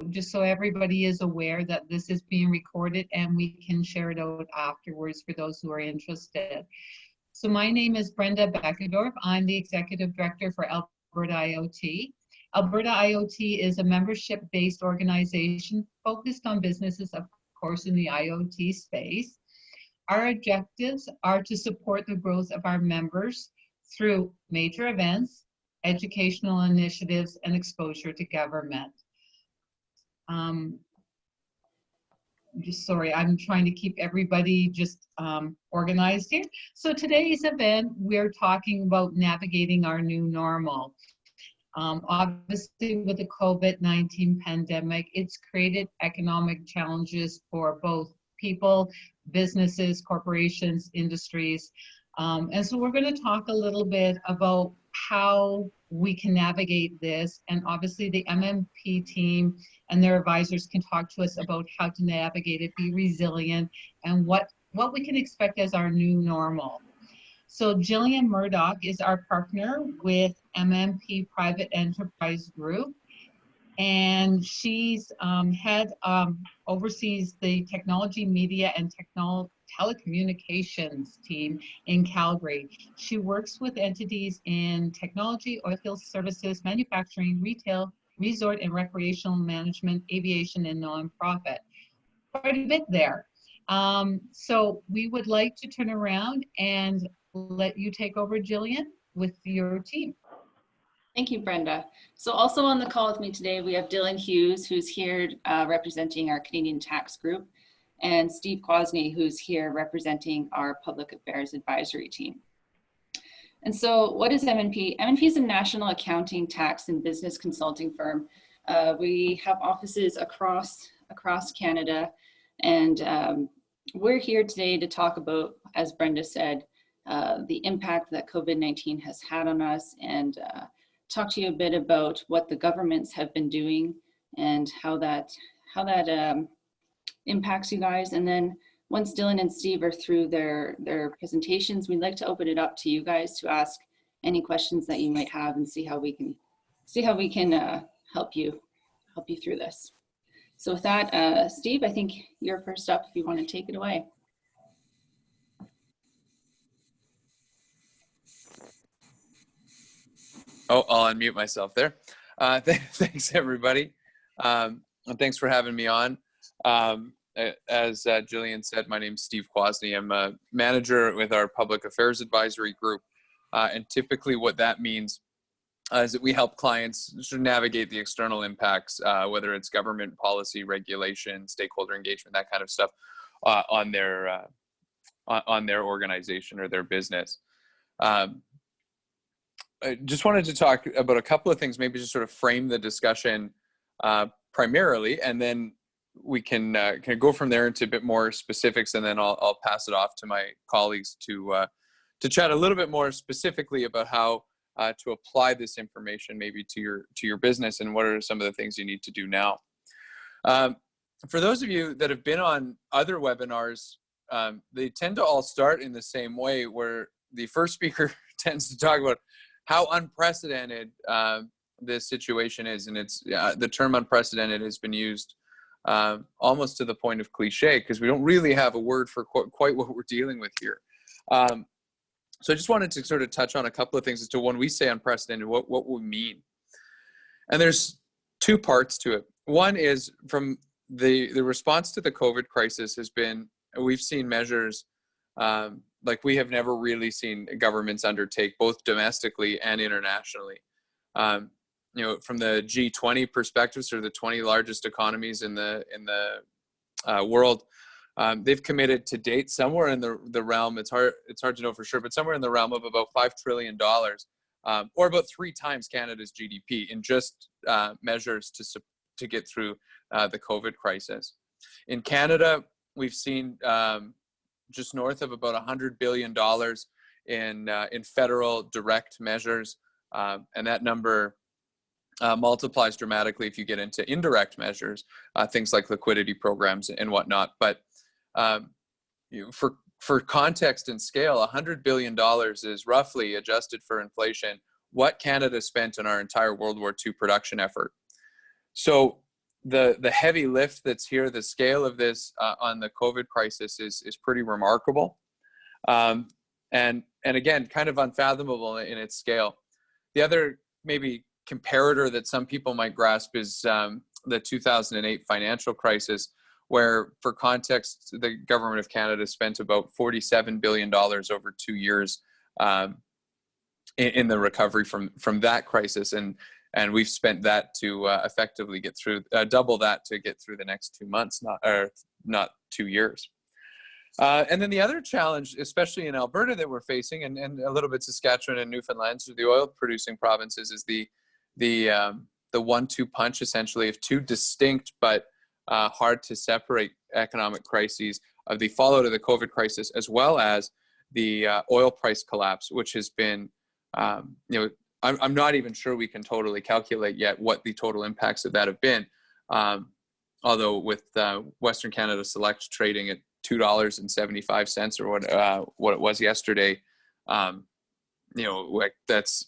just so everybody is aware that this is being recorded and we can share it out afterwards for those who are interested. So my name is Brenda Beckendorf. I'm the Executive Director for Alberta IoT. Alberta IoT is a membership-based organization focused on businesses, of course, in the IoT space. Our objectives are to support the growth of our members through major events, educational initiatives, and exposure to government. Sorry, I'm trying to keep everybody just organized here. So today's event, we're talking about navigating our new normal. Obviously, with the COVID-19 pandemic, it's created economic challenges for both people, businesses, corporations, industries. And so we're going to talk a little bit about how we can navigate this. And obviously the MNP team and their advisors can talk to us about how to navigate it, be resilient, and what we can expect as our new normal. So Jillian Murdoch is our partner with MNP Private Enterprise Group, and she's oversees the technology, media, and telecommunications team in Calgary. She works with entities in technology, oilfield services, manufacturing, retail, resort and recreational management, aviation, and nonprofit. Quite a bit there. So we would like to turn around and let you take over, Jillian, with your team. Thank you, Brenda. So also on the call with me today, we have Dylan Hughes, who's here representing our Canadian tax group, and Steve Kwasny, who's here representing our public affairs advisory team. And so what is MNP? MNP is a national accounting, tax, and business consulting firm. We have offices across Canada, and we're here today to talk about, as Brenda said, the impact that COVID-19 has had on us, and talk to you a bit about what the governments have been doing and how that impacts you guys. And then once Dylan and Steve are through their presentations, we'd like to open it up to you guys to ask any questions that you might have and see how we can help you through this. So with that, Steve, I think you're first up if you want to take it away. Oh, I'll unmute myself there. Thanks, everybody. And thanks for having me on. As Jillian said, my name is Steve Kwasny. I'm a manager with our Public Affairs Advisory Group. And typically what that means is that we help clients sort of navigate the external impacts, whether it's government policy, regulation, stakeholder engagement, that kind of stuff, on their organization or their business. I just wanted to talk about a couple of things, maybe just sort of frame the discussion primarily, and then we can go from there into a bit more specifics, and then I'll pass it off to my colleagues to chat a little bit more specifically about how to apply this information maybe to your business, and what are some of the things you need to do now. For those of you that have been on other webinars, they tend to all start in the same way, where the first speaker tends to talk about how unprecedented this situation is, and it's the term unprecedented has been used almost to the point of cliche, because we don't really have a word for quite what we're dealing with here. So I just wanted to sort of touch on a couple of things as to when we say unprecedented, what we mean. And there's two parts to it. One is from the response to the COVID crisis has been, we've seen measures like we have never really seen governments undertake, both domestically and internationally. You know, from the G20 perspective, sort of the 20 largest economies in the world, they've committed to date somewhere in the realm, it's hard to know for sure, but somewhere in the realm of about $5 trillion, or about 3 times Canada's GDP in just measures to get through the COVID crisis. In Canada, we've seen just north of about $100 billion in federal direct measures, and that number multiplies dramatically if you get into indirect measures, things like liquidity programs and whatnot. But for context and scale, $100 billion is roughly, adjusted for inflation, what Canada spent in our entire World War II production effort. So the heavy lift that's here, the scale of this on the COVID crisis is pretty remarkable, and again, kind of unfathomable in its scale. The other maybe comparator that some people might grasp is the 2008 financial crisis, where, for context, the government of Canada spent about $47 billion over 2 years in the recovery from that crisis, and we've spent that to effectively get through double that to get through the next 2 months, not 2 years. And then the other challenge, especially in Alberta, that we're facing, and a little bit Saskatchewan and Newfoundland, so the oil-producing provinces, is the 1-2 punch, essentially, of two distinct but hard to separate economic crises of the fallout of the COVID crisis, as well as the oil price collapse, which has been, I'm not even sure we can totally calculate yet what the total impacts of that have been. Although with Western Canada Select trading at $2.75 or what it was yesterday, like that's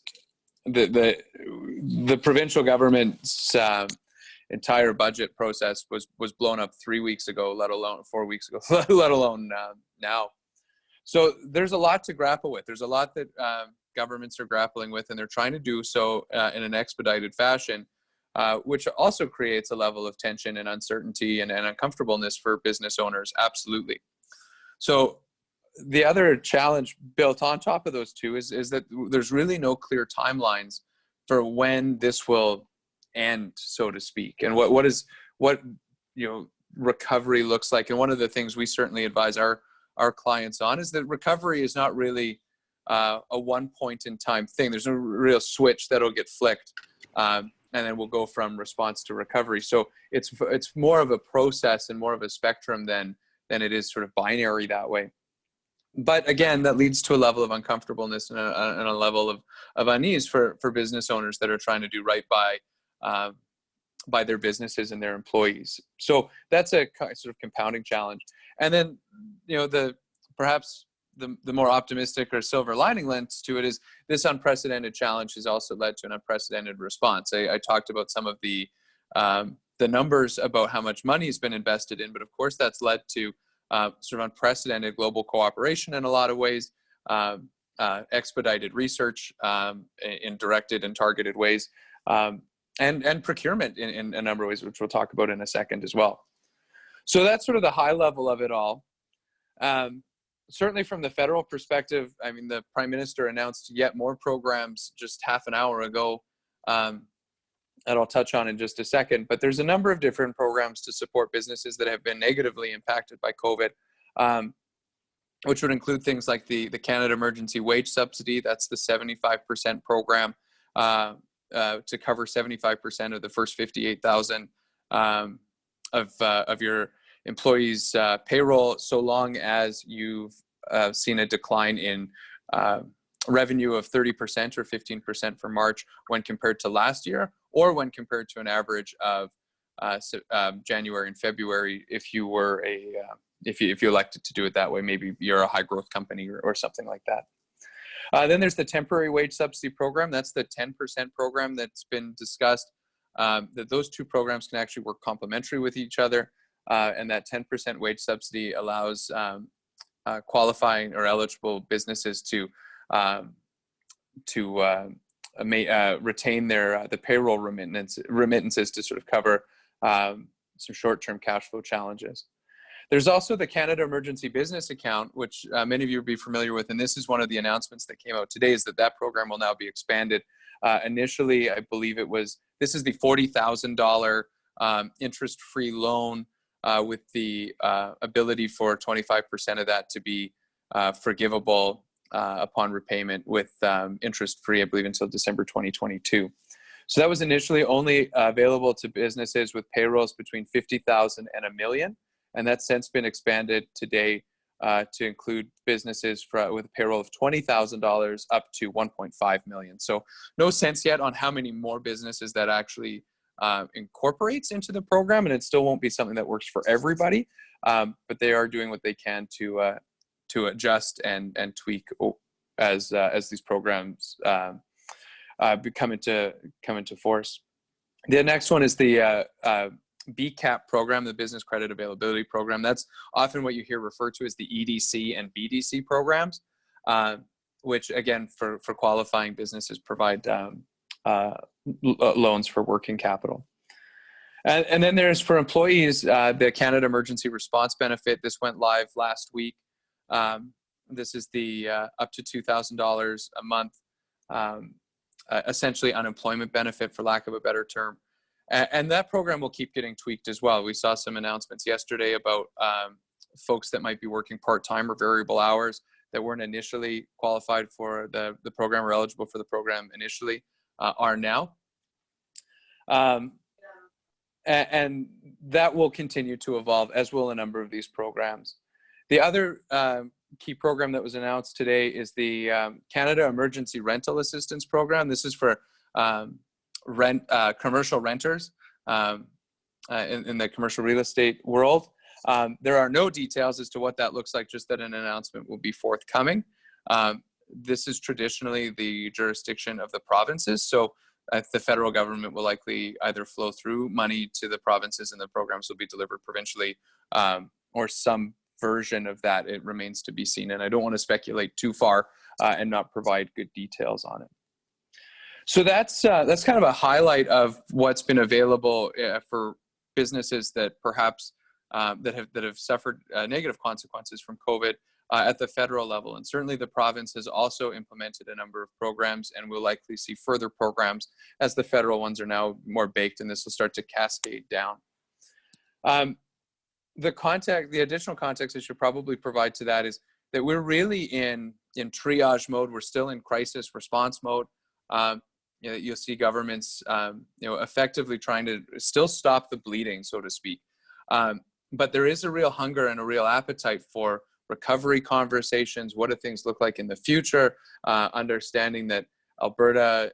the provincial government's entire budget process was blown up 3 weeks ago, let alone 4 weeks ago, let alone now. So there's a lot to grapple with. There's a lot that governments are grappling with, and they're trying to do so in an expedited fashion, which also creates a level of tension and uncertainty and uncomfortableness for business owners, absolutely. So the other challenge built on top of those two is that there's really no clear timelines for when this will end, so to speak, and what recovery looks like. And one of the things we certainly advise our clients on is that recovery is not really a one point in time thing. There's no real switch that'll get flicked, and then we'll go from response to recovery. So it's more of a process and more of a spectrum than it is sort of binary that way. But again, that leads to a level of uncomfortableness and a level of unease for business owners that are trying to do right by their businesses and their employees. So that's a sort of compounding challenge. And then, perhaps the more optimistic or silver lining lens to it is this unprecedented challenge has also led to an unprecedented response. I talked about some of the numbers about how much money has been invested in, but of course that's led to sort of unprecedented global cooperation in a lot of ways, expedited research in directed and targeted ways, and procurement in a number of ways, which we'll talk about in a second as well. So that's sort of the high level of it all. Certainly from the federal perspective, I mean, the Prime Minister announced yet more programs just half an hour ago that I'll touch on in just a second. But there's a number of different programs to support businesses that have been negatively impacted by COVID, which would include things like the Canada Emergency Wage Subsidy. That's the 75% program to cover 75% of the first 58,000 of your employees' payroll, so long as you've seen a decline in revenue of 30% or 15% for March when compared to last year, or when compared to an average of January and February, if you were if you elected to do it that way. Maybe you're a high growth company or something like that. Then there's the temporary wage subsidy program. That's the 10% program that's been discussed. That those two programs can actually work complementary with each other. And that 10% wage subsidy allows qualifying or eligible businesses to retain the payroll remittances to sort of cover some short-term cash flow challenges. There's also the Canada Emergency Business Account, which many of you will be familiar with, and this is one of the announcements that came out today, is that program will now be expanded. Initially, I believe this is the $40,000 interest-free loan with the ability for 25% of that to be forgivable upon repayment with interest-free, I believe, until December 2022. So that was initially only available to businesses with payrolls between $50,000 and $1 million, and that's since been expanded today to include businesses with a payroll of $20,000 up to $1.5 million. So no sense yet on how many more businesses that actually incorporates into the program, and it still won't be something that works for everybody, but they are doing what they can to adjust and tweak as these programs come into force. The next one is the BCAP program, the Business Credit Availability Program. That's often what you hear referred to as the EDC and BDC programs, which again, for qualifying businesses provide loans for working capital. And then there's for employees, the Canada Emergency Response Benefit. This went live last week. This is the up to $2,000 a month, essentially unemployment benefit for lack of a better term. And that program will keep getting tweaked as well. We saw some announcements yesterday about folks that might be working part-time or variable hours that weren't initially qualified for the program or eligible for the program initially are now. And that will continue to evolve, as will a number of these programs. The other key program that was announced today is the Canada Emergency Rental Assistance Program. This is for commercial renters in the commercial real estate world. There are no details as to what that looks like, just that an announcement will be forthcoming. This is traditionally the jurisdiction of the provinces, so the federal government will likely either flow through money to the provinces and the programs will be delivered provincially, or some version of that. It remains to be seen, and I don't want to speculate too far and not provide good details on it. So that's kind of a highlight of what's been available for businesses that perhaps that have suffered negative consequences from COVID at the federal level. And certainly the province has also implemented a number of programs, and we'll likely see further programs as the federal ones are now more baked, and this will start to cascade down. The additional context I should probably provide to that is that we're really in triage mode. We're still in crisis response mode. You'll see governments, effectively trying to still stop the bleeding, so to speak. But there is a real hunger and a real appetite for recovery conversations. What do things look like in the future? Understanding that Alberta,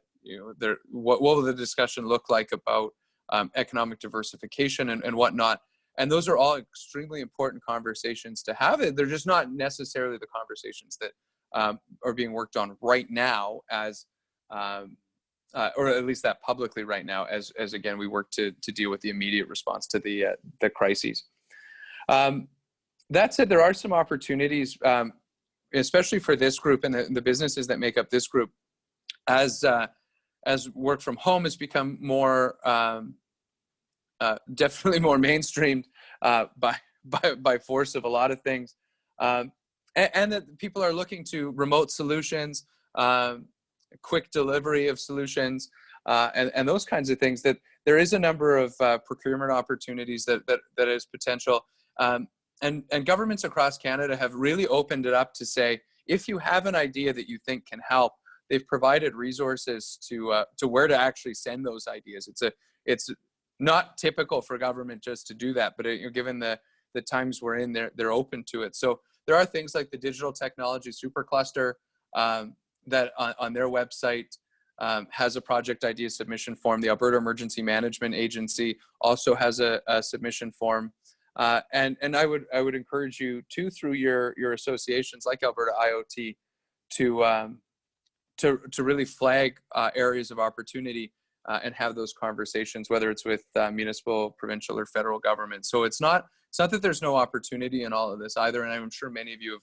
what will the discussion look like about economic diversification and whatnot? And those are all extremely important conversations to have. They're just not necessarily the conversations that are being worked on right now as or at least that publicly right now, as again, we work to deal with the immediate response to the crises. That said, there are some opportunities, especially for this group and the businesses that make up this group, as work from home has become more, definitely more mainstreamed by force of a lot of things, and that people are looking to remote solutions, quick delivery of solutions, and those kinds of things. That there is a number of procurement opportunities that is potential, and governments across Canada have really opened it up to say, if you have an idea that you think can help, they've provided resources to where to actually send those ideas. It's not typical for government just to do that, but given the times we're in, they're open to it. So there are things like the Digital Technology Supercluster that on their website has a project idea submission form. The Alberta Emergency Management Agency also has a submission form, and I would encourage you to, through your associations like Alberta IoT, to really flag areas of opportunity and have those conversations, whether it's with municipal, provincial, or federal government. So it's not that there's no opportunity in all of this either, and I'm sure many of you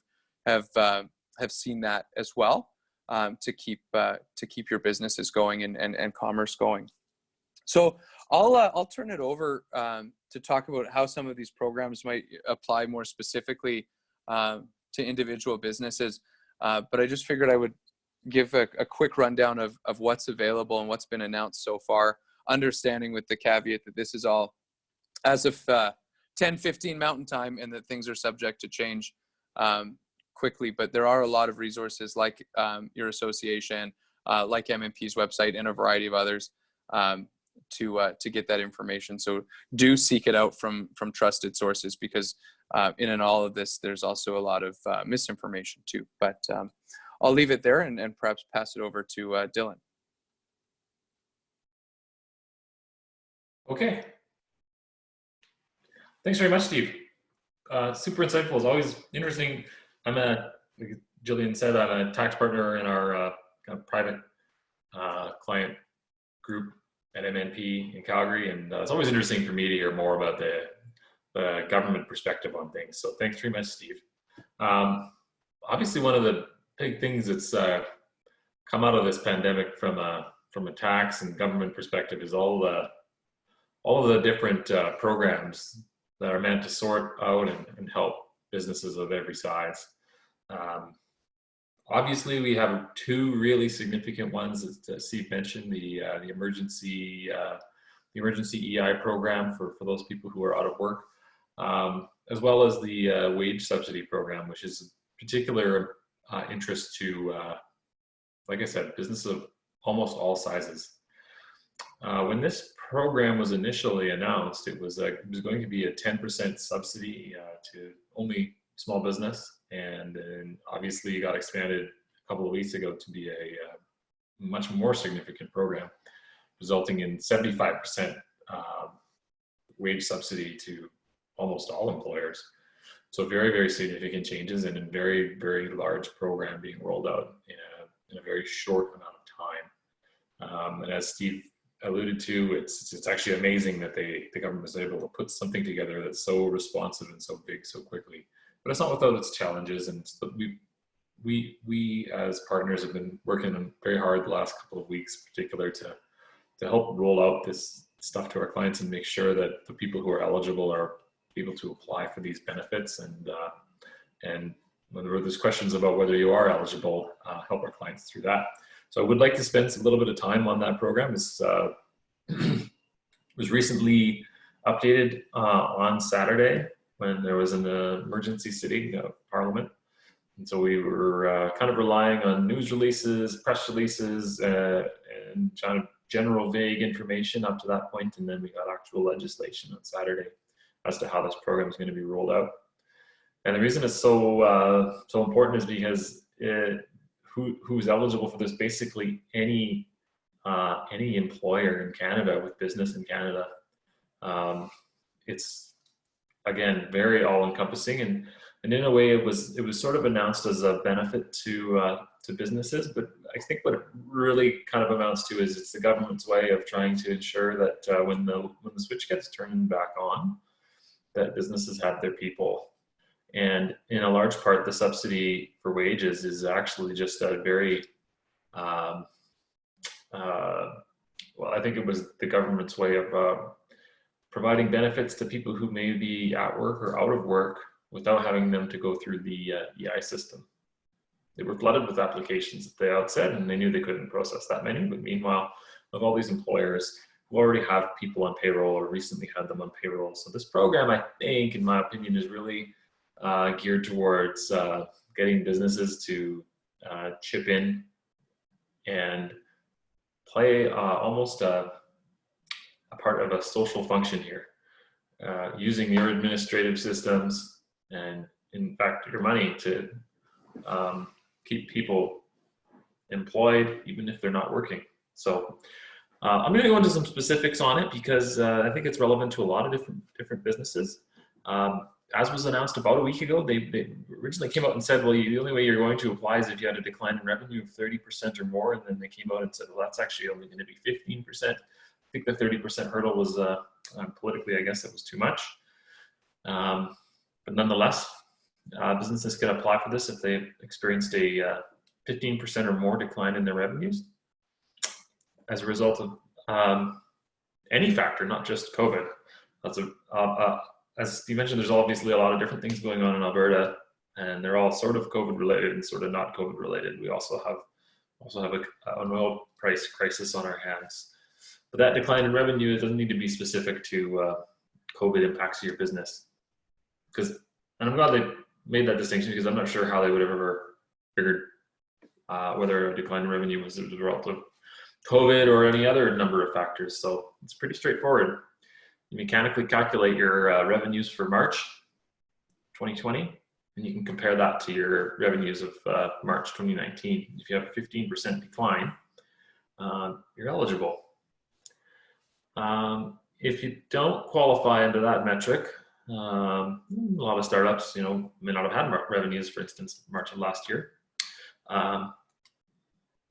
have seen that as well, to keep your businesses going and commerce going. So I'll turn it over to talk about how some of these programs might apply more specifically to individual businesses. But I just figured I would give a quick rundown of what's available and what's been announced so far, understanding with the caveat that this is all as of 10:15 Mountain Time, and that things are subject to change quickly. But there are a lot of resources like your association, like MNP's website, and a variety of others to get that information. So do seek it out from trusted sources, because in all of this, there's also a lot of misinformation too. But I'll leave it there and perhaps pass it over to Dylan. Okay. Thanks very much, Steve. Super insightful, as always. Interesting. Like Jillian said, I'm a tax partner in our kind of private client group at MNP in Calgary, and it's always interesting for me to hear more about the government perspective on things. So thanks very much, Steve. Obviously, one of the big things that's come out of this pandemic from a tax and government perspective is all of the different programs that are meant to sort out and help businesses of every size. Obviously, we have two really significant ones, as Steve mentioned, the emergency EI program for those people who are out of work, as well as the wage subsidy program, which is of particular interest to, like I said, businesses of almost all sizes. When this program was initially announced, it was going to be a 10% subsidy to only small business, and then obviously it got expanded a couple of weeks ago to be a much more significant program, resulting in 75% wage subsidy to almost all employers. So very, very significant changes, and a very, very large program being rolled out in a very short amount of time. And as Steve alluded to, it's actually amazing that the government was able to put something together that's so responsive and so big so quickly. But it's not without its challenges, and we as partners have been working very hard the last couple of weeks, in particular, to help roll out this stuff to our clients and make sure that the people who are eligible are able to apply for these benefits, and when there's questions about whether you are eligible, help our clients through that. So I would like to spend a little bit of time on that program. It's was recently updated on Saturday when there was an emergency sitting of Parliament. And so we were kind of relying on news releases, press releases, and kind of general vague information up to that point. And then we got actual legislation on Saturday as to how this program is going to be rolled out. And the reason it's so important is because who's eligible for this? Basically any employer in Canada with business in Canada. It's again very all-encompassing, and in a way it was sort of announced as a benefit to businesses, but I think what it really kind of amounts to is it's the government's way of trying to ensure that when the switch gets turned back on, that businesses have their people. And in a large part, the subsidy for wages is actually just a very, well, I think it was the government's way of providing benefits to people who may be at work or out of work without having them to go through the EI system. They were flooded with applications at the outset, and they knew they couldn't process that many. But meanwhile, of all these employers who already have people on payroll or recently had them on payroll. So this program, I think, in my opinion, is really geared towards getting businesses to chip in and play almost a part of a social function here, using your administrative systems and, in fact, your money to keep people employed even if they're not working. So I'm going to go into some specifics on it because I think it's relevant to a lot of different businesses. As was announced about a week ago, they originally came out and said, well, the only way you're going to apply is if you had a decline in revenue of 30% or more. And then they came out and said, well, that's actually only going to be 15%. I think the 30% hurdle was politically, I guess it was too much. But nonetheless, businesses can apply for this if they've experienced a 15% or more decline in their revenues as a result of any factor, not just COVID. That's as Steve mentioned, there's obviously a lot of different things going on in Alberta, and they're all sort of COVID related and sort of not COVID related. We also have an oil price crisis on our hands. But that decline in revenue, it doesn't need to be specific to COVID impacts to your business. And I'm glad they made that distinction, because I'm not sure how they would have ever figured whether a decline in revenue was a result of COVID or any other number of factors. So it's pretty straightforward. You mechanically calculate your revenues for March 2020, and you can compare that to your revenues of March 2019. If you have a 15% decline, you're eligible. If you don't qualify under that metric, a lot of startups, may not have had revenues, for instance, March of last year.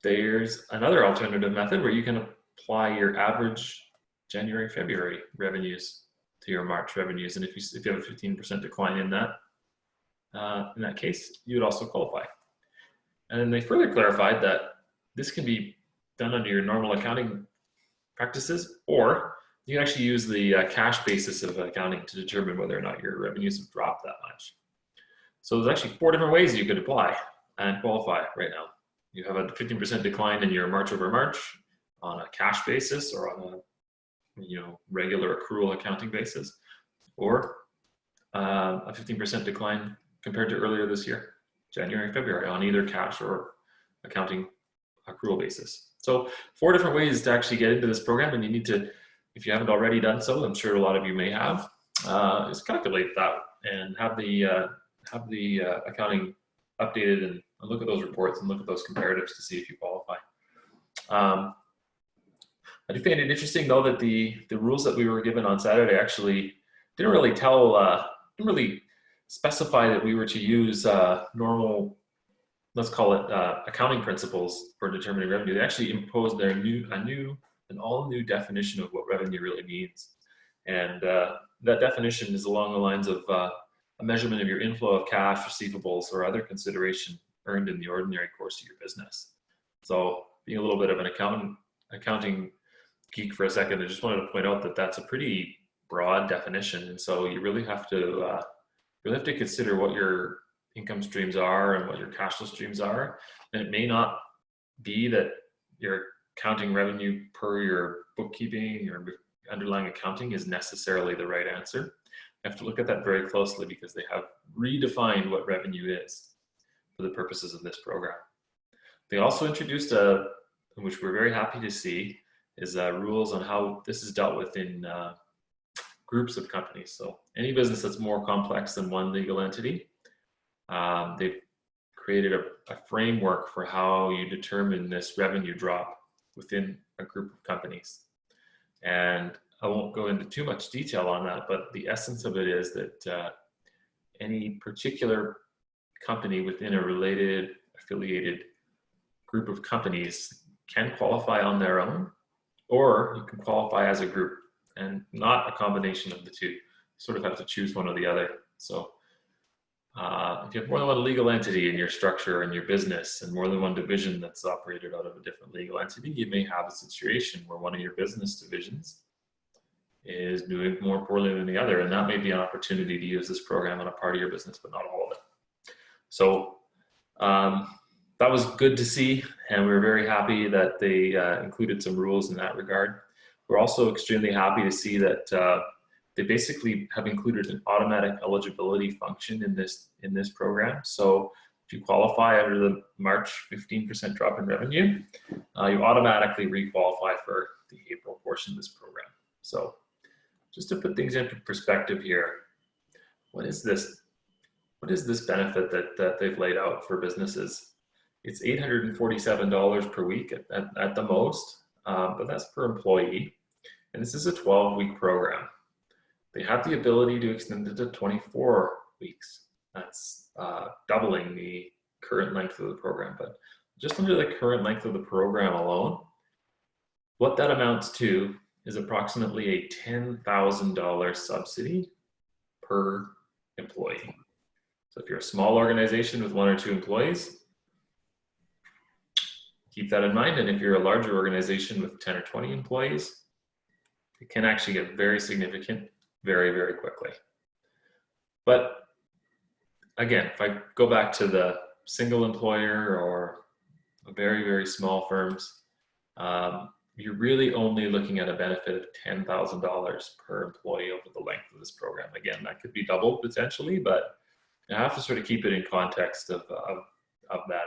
There's another alternative method where you can apply your average January, February revenues to your March revenues. And if you have a 15% decline in that case, you would also qualify. And then they further clarified that this can be done under your normal accounting practices, or you can actually use the cash basis of accounting to determine whether or not your revenues have dropped that much. So there's actually 4 different ways you could apply and qualify right now. You have a 15% decline in your March over March on a cash basis or on a regular accrual accounting basis, or a 15% decline compared to earlier this year, January, February, on either cash or accounting accrual basis. So 4 different ways to actually get into this program, and you need to, if you haven't already done so, I'm sure a lot of you may have, is calculate that and have the accounting updated and look at those reports and look at those comparatives to see if you qualify. I do find it interesting though that the rules that we were given on Saturday actually didn't really specify that we were to use normal, let's call it accounting principles for determining revenue. They actually imposed an all new definition of what revenue really means. And that definition is along the lines of a measurement of your inflow of cash, receivables, or other consideration earned in the ordinary course of your business. So being a little bit of an accounting geek for a second, I just wanted to point out that that's a pretty broad definition. And so you really have to consider what your income streams are and what your cash flow streams are. And it may not be that you're counting revenue per your bookkeeping or underlying accounting is necessarily the right answer. You have to look at that very closely because they have redefined what revenue is for the purposes of this program. They also introduced which we're very happy to see, is rules on how this is dealt with in groups of companies. So any business that's more complex than one legal entity, they've created a framework for how you determine this revenue drop within a group of companies. And I won't go into too much detail on that, but the essence of it is that any particular company within a related affiliated group of companies can qualify on their own, or you can qualify as a group and not a combination of the two. You sort of have to choose one or the other. So if you have more than one legal entity in your structure and your business and more than one division that's operated out of a different legal entity, you may have a situation where one of your business divisions is doing more poorly than the other, and that may be an opportunity to use this program on a part of your business, but not all of it. So that was good to see, and we were very happy that they included some rules in that regard. We're also extremely happy to see that they basically have included an automatic eligibility function in this program. So if you qualify under the March 15% drop in revenue, you automatically re-qualify for the April portion of this program. So just to put things into perspective here, what is this benefit that they've laid out for businesses? It's $847 per week at the most, but that's per employee. And this is a 12-week program. They have the ability to extend it to 24 weeks. That's doubling the current length of the program. But just under the current length of the program alone, what that amounts to is approximately a $10,000 subsidy per employee. So if you're a small organization with 1 or 2 employees, keep that in mind. And if you're a larger organization with 10 or 20 employees, it can actually get very significant very, very quickly. But again, if I go back to the single employer or very, very small firms, you're really only looking at a benefit of $10,000 per employee over the length of this program. Again, that could be doubled potentially, but you have to sort of keep it in context of that.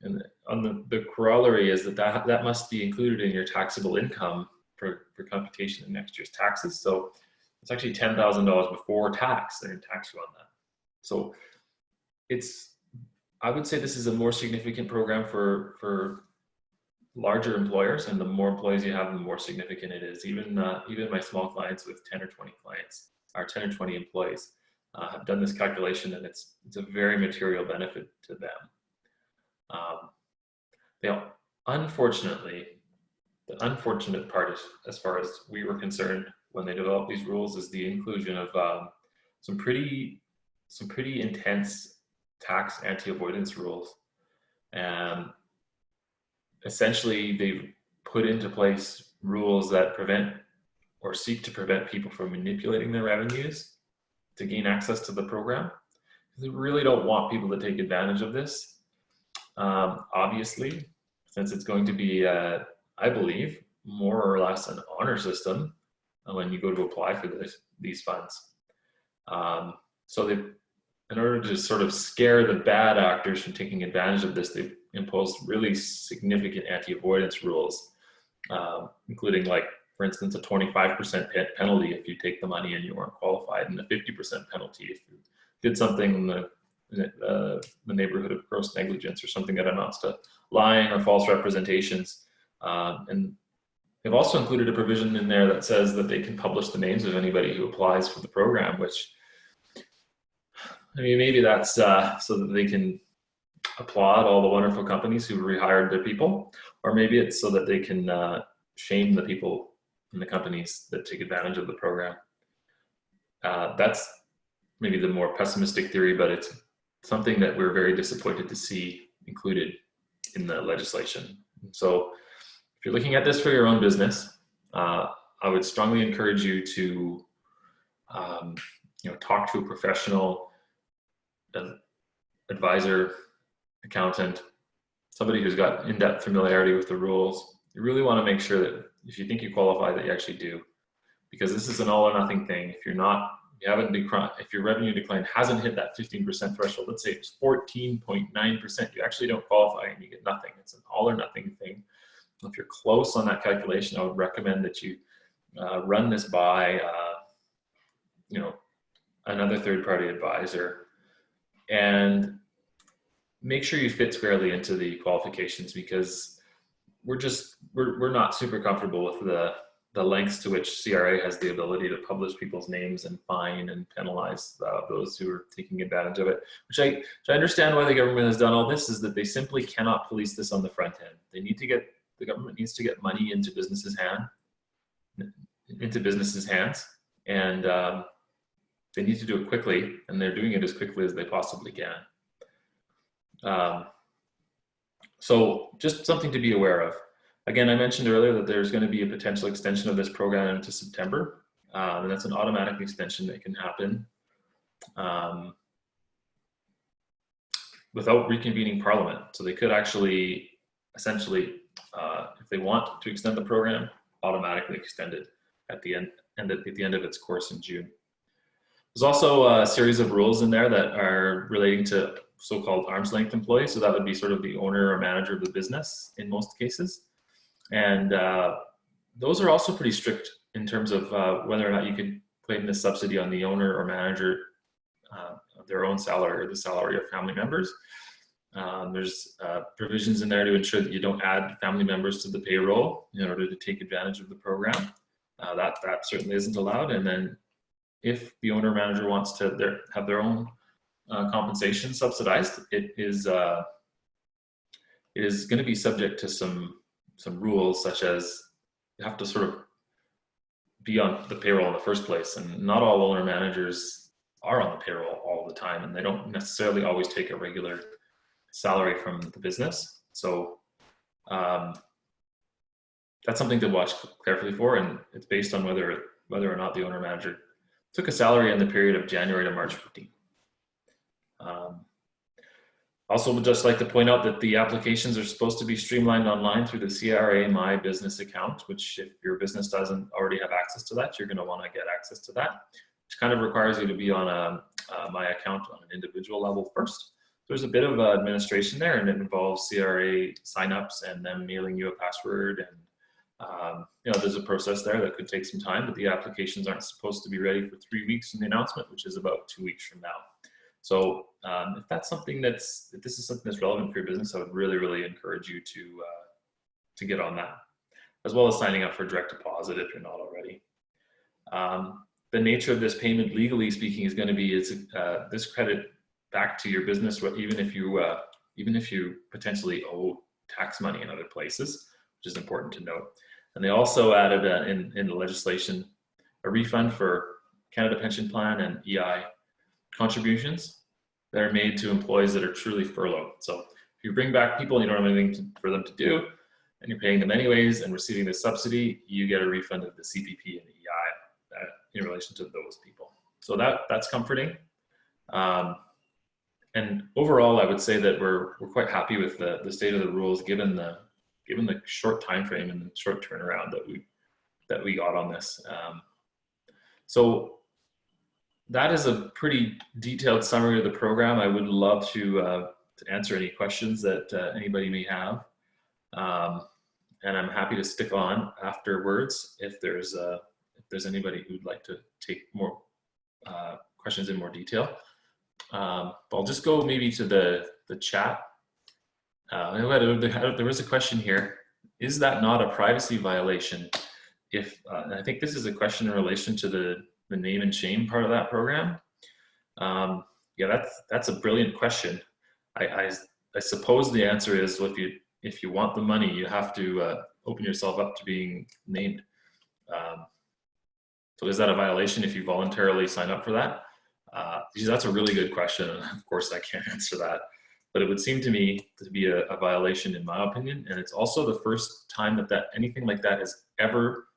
And on the corollary is that must be included in your taxable income for computation of next year's taxes. So it's actually $10,000 before tax. They're going to tax you on that. So I would say this is a more significant program for larger employers, and the more employees you have, the more significant it is. Even my small clients with 10 or 20 clients, or 10 or 20 employees, have done this calculation, and it's a very material benefit to them. Unfortunately, The unfortunate part, as far as we were concerned when they developed these rules, is the inclusion of some pretty intense tax anti-avoidance rules. And essentially, they've put into place rules that prevent or seek to prevent people from manipulating their revenues to gain access to the program. They really don't want people to take advantage of this. Obviously, since it's going to be, I believe, more or less an honor system when you go to apply for these funds. So they've, in order to sort of scare the bad actors from taking advantage of this, they've imposed really significant anti-avoidance rules, including, like, for instance, a 25% penalty if you take the money and you weren't qualified, and a 50% penalty if you did something in the neighborhood of gross negligence or something that amounts to lying or false representations. And they've also included a provision in there that says that they can publish the names of anybody who applies for the program, which, I mean, maybe that's so that they can applaud all the wonderful companies who rehired their people, or maybe it's so that they can shame the people in the companies that take advantage of the program. That's maybe the more pessimistic theory, but it's something that we're very disappointed to see included in the legislation. So if you're looking at this for your own business, I would strongly encourage you to talk to a professional, an advisor, accountant, somebody who's got in-depth familiarity with the rules. You really want to make sure that if you think you qualify, that you actually do, because this is an all or nothing thing. If if your revenue decline hasn't hit that 15% threshold, let's say it's 14.9%, you actually don't qualify and you get nothing. It's an all or nothing thing. If you're close on that calculation, I would recommend that you run this by another third-party advisor, and make sure you fit squarely into the qualifications, because we're not super comfortable with the lengths to which CRA has the ability to publish people's names and fine and penalize those who are taking advantage of it. Which I understand why the government has done all this, is that they simply cannot police this on the front end. The government needs to get money into businesses' hands, and they need to do it quickly, and they're doing it as quickly as they possibly can. So just something to be aware of. Again, I mentioned earlier that there's going to be a potential extension of this program into September, and that's an automatic extension that can happen without reconvening Parliament. So they could actually, essentially, if they want to extend the program, automatically extend it at the end of its course in June. There's also a series of rules in there that are relating to so-called arm's length employees. So that would be sort of the owner or manager of the business in most cases. And those are also pretty strict in terms of whether or not you can claim this subsidy on the owner or manager of their own salary or the salary of family members. There's provisions in there to ensure that you don't add family members to the payroll in order to take advantage of the program. That certainly isn't allowed. And then if the owner or manager wants to have their own compensation subsidized, it is going to be subject to some rules, such as you have to sort of be on the payroll in the first place, and not all owner managers are on the payroll all the time, and they don't necessarily always take a regular salary from the business. So that's something to watch carefully for, and it's based on whether or not the owner manager took a salary in the period of January to March 15. Also, would just like to point out that the applications are supposed to be streamlined online through the CRA My Business Account, which, if your business doesn't already have access to that, you're going to want to get access to that, which kind of requires you to be on a My Account on an individual level first. There's a bit of administration there, and it involves CRA signups and them mailing you a password, and there's a process there that could take some time, but the applications aren't supposed to be ready for 3 weeks from the announcement, which is about 2 weeks from now. So if this is something that's relevant for your business, I would really, really encourage you to get on that, as well as signing up for direct deposit if you're not already. The nature of this payment, legally speaking, is going to be this credit back to your business, even if you potentially owe tax money in other places, which is important to note. And they also added in the legislation a refund for Canada Pension Plan and EI contributions that are made to employees that are truly furloughed. So if you bring back people and you don't have anything for them to do, and you're paying them anyways and receiving the subsidy, you get a refund of the CPP and the EI in relation to those people. So that's comforting. And overall, I would say that we're quite happy with the state of the rules, given the short time frame and the short turnaround that we got on this. So that is a pretty detailed summary of the program. I would love to answer any questions that anybody may have, and I'm happy to stick on afterwards if there's anybody who'd like to take more questions in more detail. I'll just go maybe to the chat. There was a question here. Is that not a privacy violation? If I think this is a question in relation to the name and shame part of that program. Yeah, that's a brilliant question. I suppose the answer is, well, if you want the money, you have to open yourself up to being named. So is that a violation if you voluntarily sign up for that? That's a really good question, and of course I can't answer that. But it would seem to me to be a violation in my opinion, and it's also the first time that anything like that has ever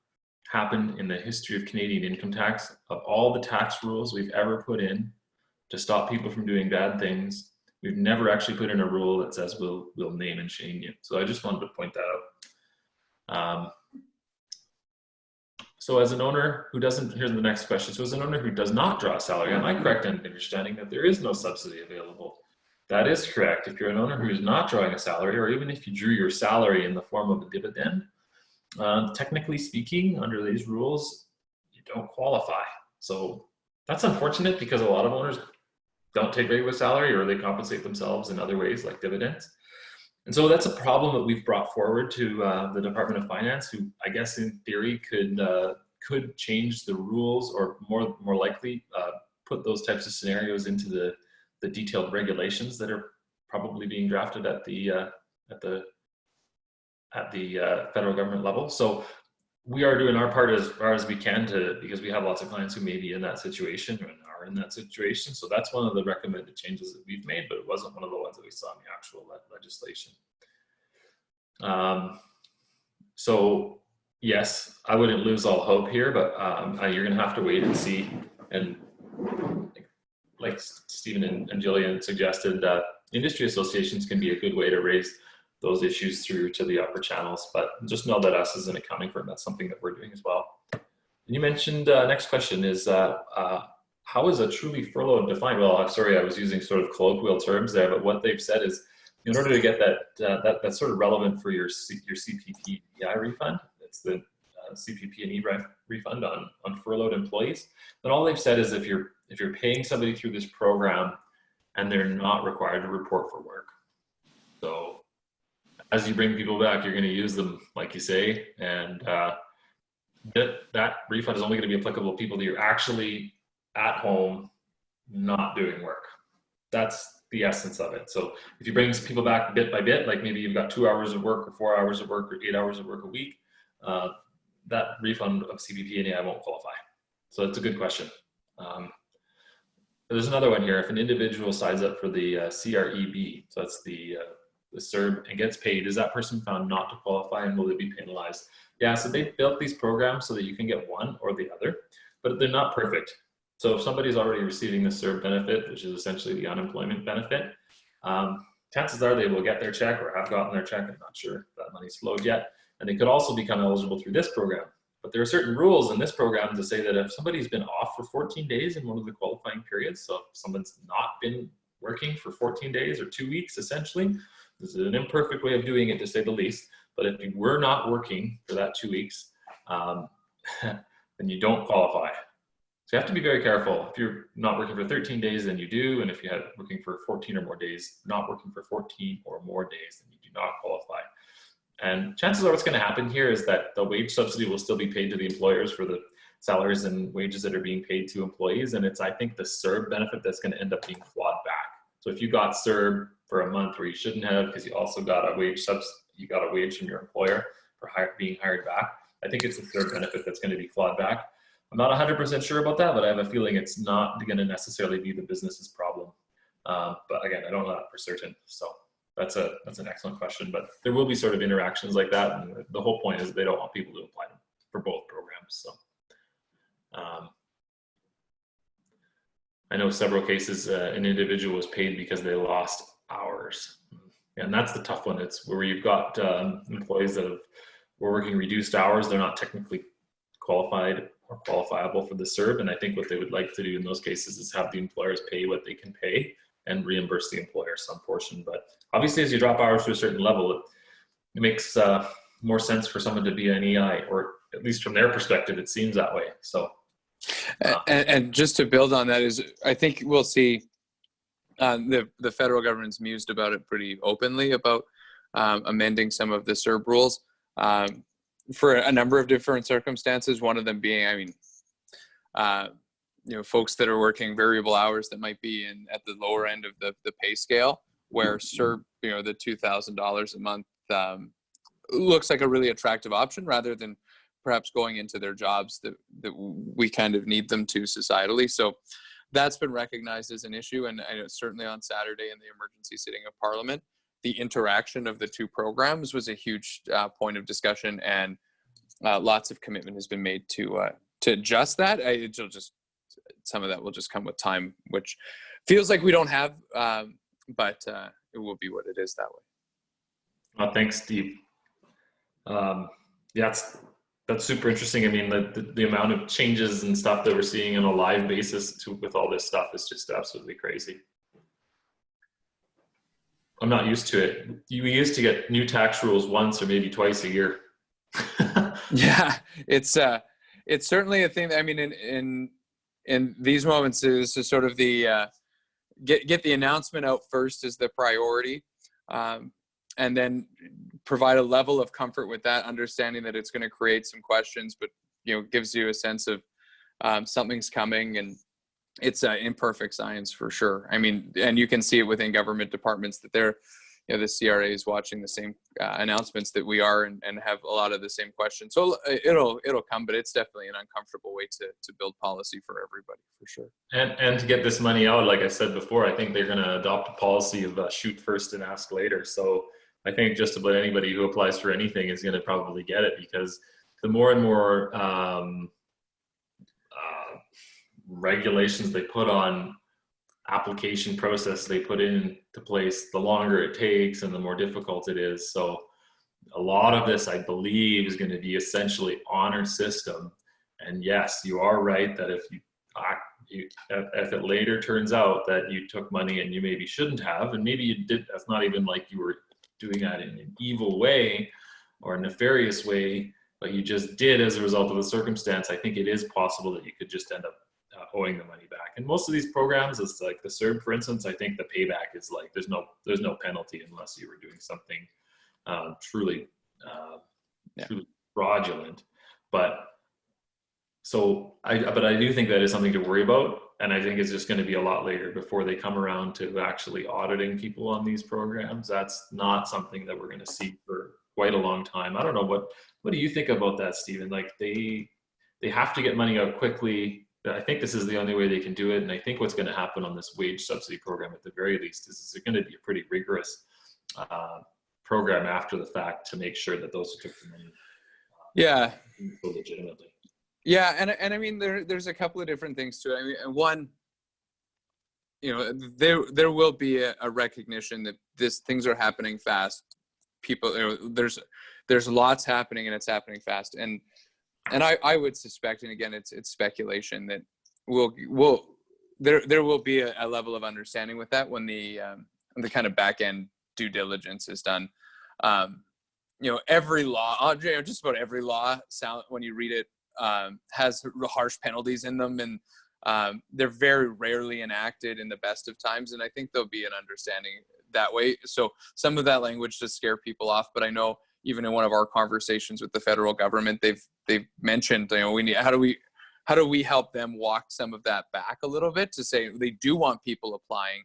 happened in the history of Canadian income tax. Of all the tax rules we've ever put in to stop people from doing bad things, we've never actually put in a rule that says we'll name and shame you. So I just wanted to point that out. So as an owner who doesn't, here's the next question. So as an owner who does not draw a salary, am I correct in understanding that there is no subsidy available? That is correct. If you're an owner who is not drawing a salary, or even if you drew your salary in the form of a dividend, technically speaking, under these rules, you don't qualify. So that's unfortunate because a lot of owners don't take regular salary, or they compensate themselves in other ways like dividends. And so that's a problem that we've brought forward to the Department of Finance, who I guess in theory could change the rules, or more likely put those types of scenarios into the detailed regulations that are probably being drafted at the federal government level. So we are doing our part as far as we can because we have lots of clients who may be in that situation and are in that situation. So that's one of the recommended changes that we've made, but it wasn't one of the ones that we saw in the actual legislation. So yes, I wouldn't lose all hope here, but you're going to have to wait and see. And like Stephen and Jillian suggested, industry associations can be a good way to raise those issues through to the upper channels, but just know that us as an accounting firm, that's something that we're doing as well. And you mentioned, next question is, how is a truly furloughed defined? Well, sorry, I was using sort of colloquial terms there, but what they've said is, in order to get that's sort of relevant for your CPP EI refund, it's the CPP and EI refund on furloughed employees. Then all they've said is if you're paying somebody through this program and they're not required to report for work. So as you bring people back, you're going to use them, like you say, and that refund is only going to be applicable to people that you're actually at home not doing work. That's the essence of it. So if you bring people back bit by bit, like maybe you've got 2 hours of work or 4 hours of work or 8 hours of work a week, that refund of CPP and EI won't qualify. So it's a good question. There's another one here. If an individual signs up for the CREB, so that's the CERB, and gets paid, is that person found not to qualify, and will they be penalized? Yeah, so they built these programs so that you can get one or the other, but they're not perfect. So if somebody's already receiving the CERB benefit, which is essentially the unemployment benefit, chances are they will get their check or have gotten their check. I'm not sure if that money's flowed yet. And they could also become eligible through this program. But there are certain rules in this program to say that if somebody's been off for 14 days in one of the qualifying periods, so if someone's not been working for 14 days or 2 weeks, essentially, this is an imperfect way of doing it to say the least, but if you were not working for that 2 weeks, then you don't qualify. So you have to be very careful. If you're not working for 13 days, then you do. And if you had working for 14 or more days, not working for 14 or more days, then you do not qualify. And chances are what's going to happen here is that the wage subsidy will still be paid to the employers for the salaries and wages that are being paid to employees. And it's, I think, the CERB benefit that's going to end up being clawed back. So if you got CERB for a month where you shouldn't have, because you also got a wage you got a wage from your employer for being hired back, I think it's a third benefit that's going to be clawed back. I'm not 100% sure about that, but I have a feeling it's not going to necessarily be the business's problem. But again, I don't know that for certain. So that's an excellent question. But there will be sort of interactions like that. And the whole point is they don't want people to apply them for both programs. So I know several cases an individual was paid because they lost hours. And that's the tough one. It's where you've got employees that were working reduced hours. They're not technically qualified or qualifiable for the CERB. And I think what they would like to do in those cases is have the employers pay what they can pay and reimburse the employer some portion. But obviously, as you drop hours to a certain level, it makes more sense for someone to be an EI, or at least from their perspective, it seems that way. So, and just to build on that is, I think we'll see the federal government's mused about it pretty openly about amending some of the CERB rules for a number of different circumstances. One of them being, I mean, folks that are working variable hours that might be at the lower end of the pay scale, where CERB, the $2,000 a month looks like a really attractive option rather than perhaps going into their jobs that we kind of need them to societally. So that's been recognized as an issue. And I know certainly on Saturday in the emergency sitting of Parliament, the interaction of the two programs was a huge point of discussion, and lots of commitment has been made to adjust that. Some of that will just come with time, which feels like we don't have, but it will be what it is that way. Thanks, Steve. Yeah, that's super interesting. I mean, the amount of changes and stuff that we're seeing on a live basis with all this stuff is just absolutely crazy. I'm not used to it. We used to get new tax rules once or maybe twice a year. Yeah, it's certainly a thing. I mean, in these moments, this is sort of the get the announcement out first is the priority, and then provide a level of comfort with that, understanding that it's going to create some questions, but gives you a sense of something's coming, and it's imperfect science for sure. I mean, and you can see it within government departments that they're, the CRA is watching the same announcements that we are, and have a lot of the same questions. So it'll come, but it's definitely an uncomfortable way to build policy for everybody, for sure. And to get this money out, like I said before, I think they're going to adopt a policy of shoot first and ask later. So I think just about anybody who applies for anything is going to probably get it, because the more and more regulations they put on application process they put into place, the longer it takes and the more difficult it is. So a lot of this, I believe, is going to be essentially honor system. And yes, you are right that if it later turns out that you took money and you maybe shouldn't have, and maybe you did, that's not even like you were doing that in an evil way or a nefarious way, but you just did as a result of the circumstance, I think it is possible that you could just end up owing the money back. And most of these programs, it's like the CERB, for instance, I think the payback is like there's no penalty unless you were doing something truly fraudulent. But I do think that is something to worry about, and I think it's just going to be a lot later before they come around to actually auditing people on these programs. That's not something that we're going to see for quite a long time. I don't know, what do you think about that, Stephen? Like they have to get money out quickly. I think this is the only way they can do it. And I think what's going to happen on this wage subsidy program at the very least is it's going to be a pretty rigorous program after the fact to make sure that those who took the money legitimately. Yeah, and I mean there's a couple of different things to it. I mean, one, there will be a recognition that things are happening fast. People, there's lots happening, and it's happening fast. And I would suspect, and again, it's speculation, that there will be a level of understanding with that when the kind of back end due diligence is done. Every law, just about every law, when you read it, has harsh penalties in them, and they're very rarely enacted in the best of times. And I think there'll be an understanding that way. So some of that language does scare people off, but I know even in one of our conversations with the federal government, they've mentioned, we need, how do we help them walk some of that back a little bit to say they do want people applying,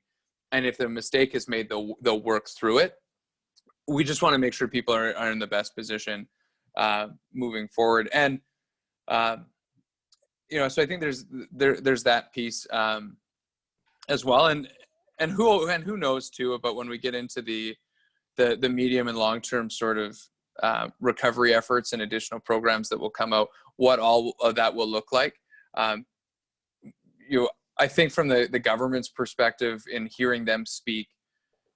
and if the mistake is made, they'll work through it. We just want to make sure people are in the best position moving forward. And you know, so I think there's that piece as well. And who knows too about when we get into the medium and long term sort of recovery efforts and additional programs that will come out, what all of that will look like. You know, I think from the government's perspective, in hearing them speak,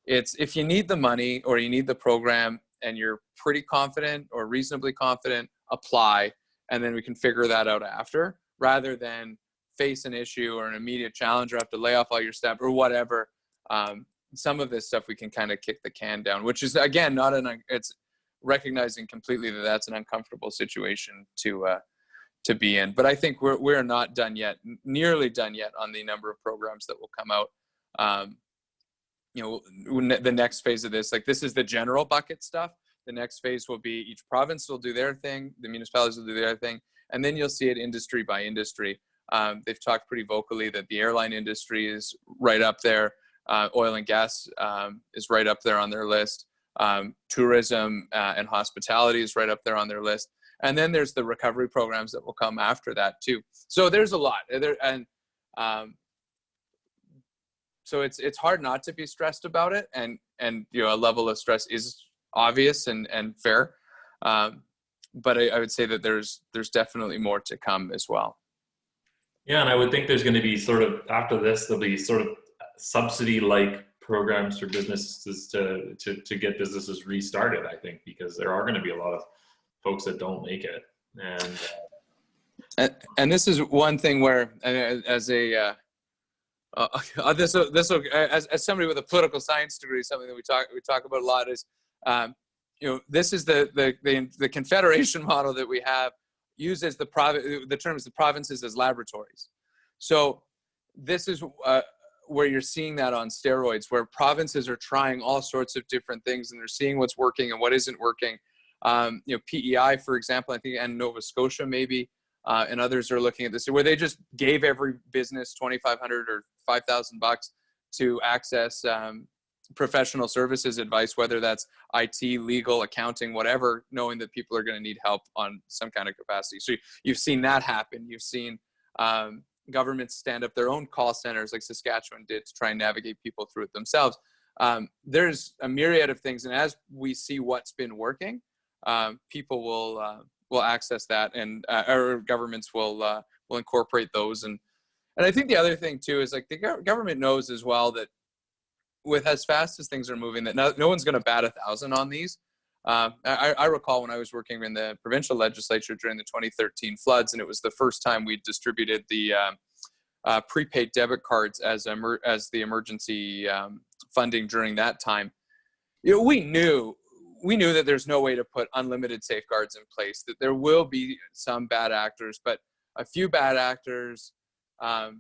it's if you need the money or you need the program and you're pretty confident or reasonably confident, apply, and then we can figure that out after, rather than face an issue or an immediate challenge or have to lay off all your staff or whatever. Some of this stuff we can kind of kick the can down, which is, again, it's recognizing completely that that's an uncomfortable situation to be in. But I think we're not done yet, nearly done yet, on the number of programs that will come out. You know, the next phase of this, like, this is the general bucket stuff. The next phase will be each province will do their thing, the municipalities will do their thing, and then you'll see it industry by industry. They've talked pretty vocally that the airline industry is right up there. Oil and gas is right up there on their list. Tourism and hospitality is right up there on their list. And then there's the recovery programs that will come after that too. So there's a lot there, and so it's hard not to be stressed about it. And you know, a level of stress is obvious and fair. But I would say that there's definitely more to come as well. Yeah, and I would think there's going to be sort of, after this, there'll be sort of subsidy-like programs for businesses to get businesses restarted, I think, because there are going to be a lot of folks that don't make it. And this is one thing where, as a as somebody with a political science degree, something that we talk about a lot is, you know, this is the Confederation model that we have uses the terms the provinces as laboratories. So this is where you're seeing that on steroids, where provinces are trying all sorts of different things and they're seeing what's working and what isn't working. You know, PEI, for example, I think, and Nova Scotia maybe, and others are looking at this, where they just gave every business $2,500 or $5,000 to access professional services advice, whether that's IT, legal, accounting, whatever, knowing that people are going to need help on some kind of capacity. So you've seen that happen. You've seen governments stand up their own call centers, like Saskatchewan did, to try and navigate people through it themselves. There's a myriad of things, and as we see what's been working, people will access that, and our governments will incorporate those. And I think the other thing too is, like, the government knows as well that with as fast as things are moving, that no one's going to bat 1,000 on these. I recall when I was working in the provincial legislature during the 2013 floods, and it was the first time we distributed the prepaid debit cards as the emergency funding during that time. You know, we knew that there's no way to put unlimited safeguards in place, that there will be some bad actors, but a few bad actors, you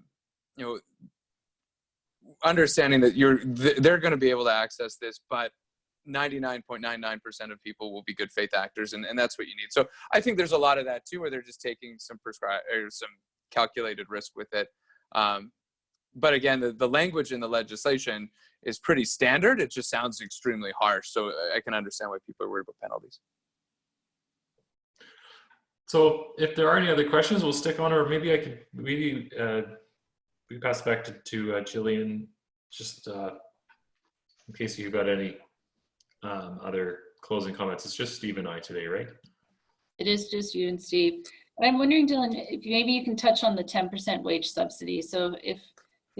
know, understanding that they're going to be able to access this, but 99.99% of people will be good faith actors, and that's what you need. So I think there's a lot of that too, where they're just taking some calculated risk with it. But again, the language in the legislation is pretty standard. It just sounds extremely harsh. So I can understand why people are worried about penalties. So if there are any other questions, we'll stick on, or maybe we pass it back to Jillian, just in case you've got any other closing comments. It's just Steve and I today, right? It is just you and Steve. And I'm wondering, Dylan, if maybe you can touch on the 10% wage subsidy. So if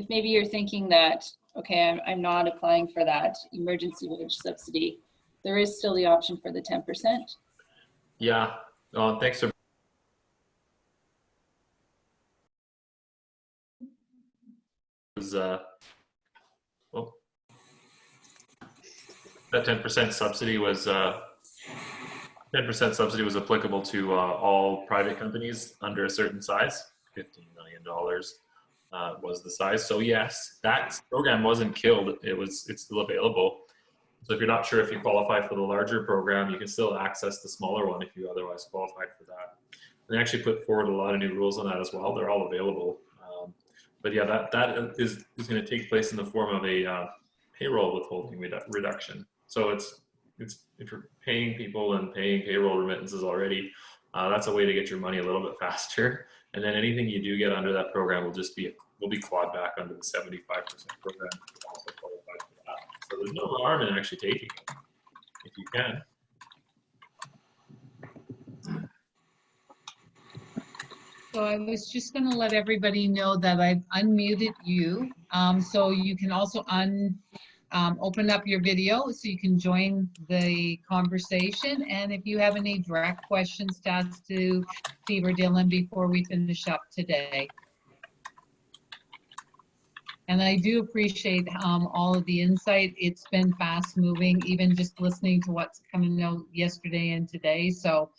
maybe you're thinking that, okay, I'm not applying for that emergency wage subsidy, there is still the option for the 10%. Yeah, thanks for that 10% subsidy was 10% subsidy was applicable to all private companies under a certain size. $15 million was the size. So yes, that program wasn't killed. It's still available. So if you're not sure if you qualify for the larger program, you can still access the smaller one if you otherwise qualified for that. They actually put forward a lot of new rules on that as well. They're all available. But yeah, that is going to take place in the form of a payroll withholding reduction. So if you're paying people and paying payroll remittances already, that's a way to get your money a little bit faster. And then anything you do get under that program will be clawed back under the 75% program. Also qualified for that. So there's no harm in actually taking it if you can. So I was just going to let everybody know that I've unmuted you. So you can also open up your video so you can join the conversation. And if you have any direct questions to ask to Steve or Dylan before we finish up today. And I do appreciate all of the insight. It's been fast moving, even just listening to what's coming out yesterday and today. So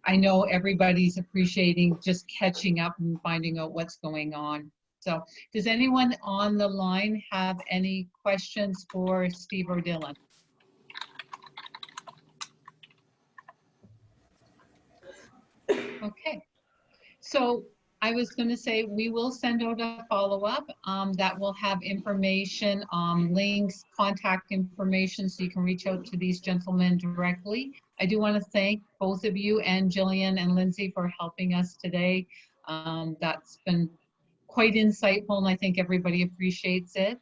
I know everybody's appreciating just catching up and finding out what's going on. So does anyone on the line have any questions for Steve or Dylan? Okay. So I was going to say we will send out a follow-up that will have information, links, contact information, so you can reach out to these gentlemen directly. I do want to thank both of you and Jillian and Lindsay for helping us today. That's been quite insightful, and I think everybody appreciates it.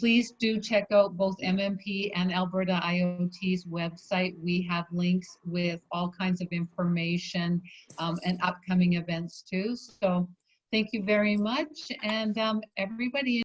Please do check out both MNP and Alberta IoT's website. We have links with all kinds of information and upcoming events too. So thank you very much, and everybody